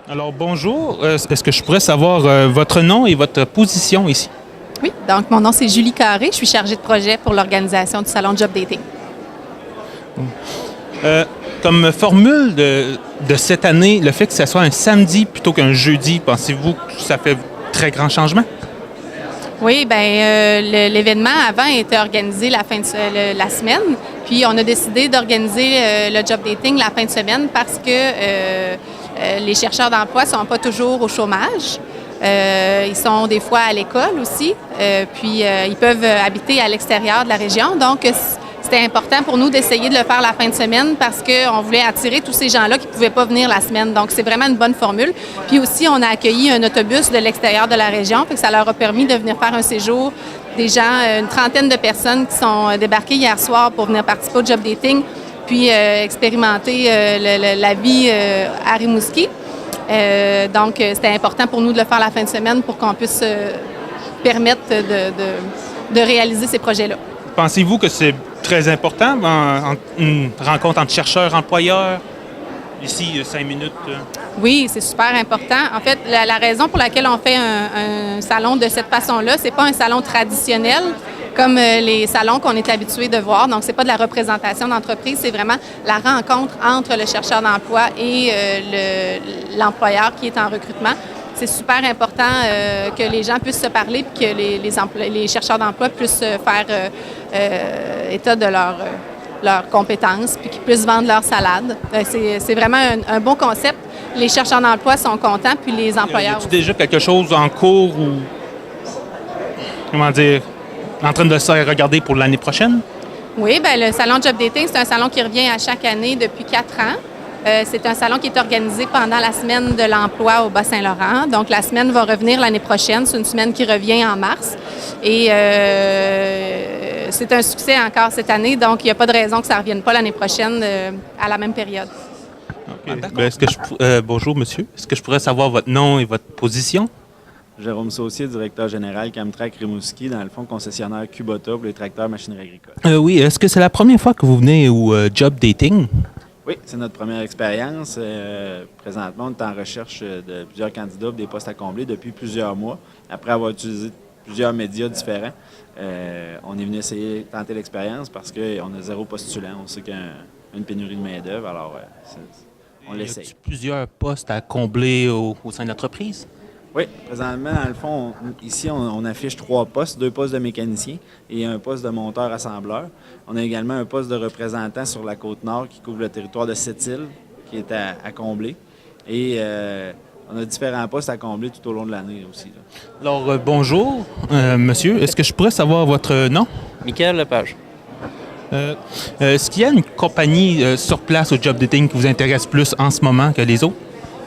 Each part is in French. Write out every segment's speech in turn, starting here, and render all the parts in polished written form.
Alors bonjour, est-ce que je pourrais savoir votre nom et votre position ici? Oui, donc mon nom c'est Julie Carré, je suis chargée de projet pour l'organisation du salon Job Dating. Comme formule de cette année, le fait que ce soit un samedi plutôt qu'un jeudi, pensez-vous que ça fait très grand changement? Oui, bien, l'événement avant était organisé la semaine, puis on a décidé d'organiser le Job Dating la fin de semaine parce que les chercheurs d'emploi ne sont pas toujours au chômage. Ils sont des fois à l'école aussi, puis ils peuvent habiter à l'extérieur de la région. Donc, c'était important pour nous d'essayer de le faire la fin de semaine parce qu'on voulait attirer tous ces gens-là qui ne pouvaient pas venir la semaine. Donc, c'est vraiment une bonne formule. Puis aussi, on a accueilli un autobus de l'extérieur de la région, fait que ça leur a permis de venir faire un séjour. Des gens, une trentaine de personnes qui sont débarquées hier soir pour venir participer au Job Dating, puis expérimenter la vie à Rimouski. Donc, c'était important pour nous de le faire la fin de semaine pour qu'on puisse permettre de réaliser ces projets-là. Pensez-vous que c'est très important, une rencontre entre chercheurs et employeurs, ici, 5 minutes? Oui, c'est super important. En fait, la raison pour laquelle on fait un salon de cette façon-là, c'est pas un salon traditionnel comme les salons qu'on est habitué de voir. Donc, c'est pas de la représentation d'entreprise, c'est vraiment la rencontre entre le chercheur d'emploi et l'employeur qui est en recrutement. C'est super important que les gens puissent se parler et que les chercheurs d'emploi puissent faire état de leurs compétences puis qu'ils puissent vendre leur salade. C'est vraiment un bon concept. Les chercheurs d'emploi sont contents, puis les employeurs Y a déjà quelque chose en cours ou, comment dire, en train de se regarder pour l'année prochaine? Oui, bien, le salon Job Dating, c'est un salon qui revient à chaque année depuis 4 ans. C'est un salon qui est organisé pendant la semaine de l'emploi au Bas-Saint-Laurent. Donc, la semaine va revenir l'année prochaine. C'est une semaine qui revient en mars. Et c'est un succès encore cette année. Donc, il n'y a pas de raison que ça ne revienne pas l'année prochaine à la même période. Okay. Bonjour, monsieur. Est-ce que je pourrais savoir votre nom et votre position? Jérôme Saucier, directeur général Camtrac Rimouski, dans le fond concessionnaire Kubota pour les tracteurs machinerie agricole. Oui, est-ce que c'est la première fois que vous venez au Job Dating? Oui, c'est notre première expérience. Présentement, on est en recherche de plusieurs candidats pour des postes à combler depuis plusieurs mois. Après avoir utilisé plusieurs médias différents, on est venu essayer de tenter l'expérience parce qu'on a 0 postulant. On sait qu'il y a une pénurie de main-d'œuvre, alors on l'essaye. Y a plusieurs postes à combler au sein de l'entreprise? Oui, présentement, dans le fond, ici, on affiche 3 postes, 2 postes de mécanicien et un poste de monteur-assembleur. On a également un poste de représentant sur la Côte-Nord qui couvre le territoire de Sept-Îles, qui est à combler. Et on a différents postes à combler tout au long de l'année aussi. Là. Alors, bonjour, monsieur. Est-ce que je pourrais savoir votre nom? Michael Lepage. Est-ce qu'il y a une compagnie sur place au Job Dating qui vous intéresse plus en ce moment que les autres?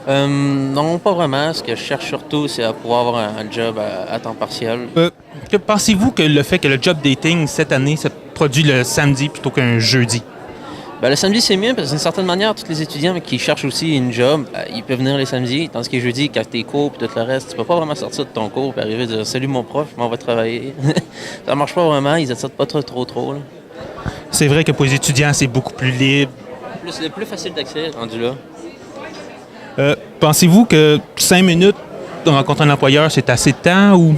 Non, pas vraiment. Ce que je cherche surtout, c'est à pouvoir avoir un job à temps partiel. Que pensez-vous que le fait que le Job Dating, cette année, se produit le samedi plutôt qu'un jeudi? Le samedi, c'est mieux parce que d'une certaine manière, tous les étudiants qui cherchent aussi une job, ils peuvent venir les samedis. Tandis que jeudi, quand t'es cours et tout le reste, tu peux pas vraiment sortir de ton cours et arriver et dire « Salut mon prof, je m'en vais travailler ». Ça marche pas vraiment, ils attendent pas trop. Là. C'est vrai que pour les étudiants, c'est beaucoup plus libre. C'est plus facile d'accès, rendu là. Pensez-vous que 5 minutes de rencontrer un employeur, c'est assez de temps ou...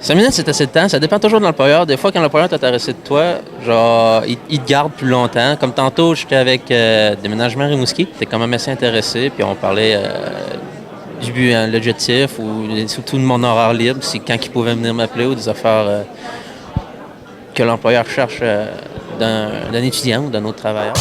5 minutes, c'est assez de temps. Ça dépend toujours de l'employeur. Des fois, quand l'employeur est intéressé de toi, genre, il te garde plus longtemps. Comme tantôt, j'étais avec Déménagement Rimouski. J'étais quand même assez intéressé. Puis on parlait du but, l'objectif ou surtout de mon horaire libre. C'est quand il pouvait venir m'appeler ou des affaires que l'employeur cherche d'un étudiant ou d'un autre travailleur.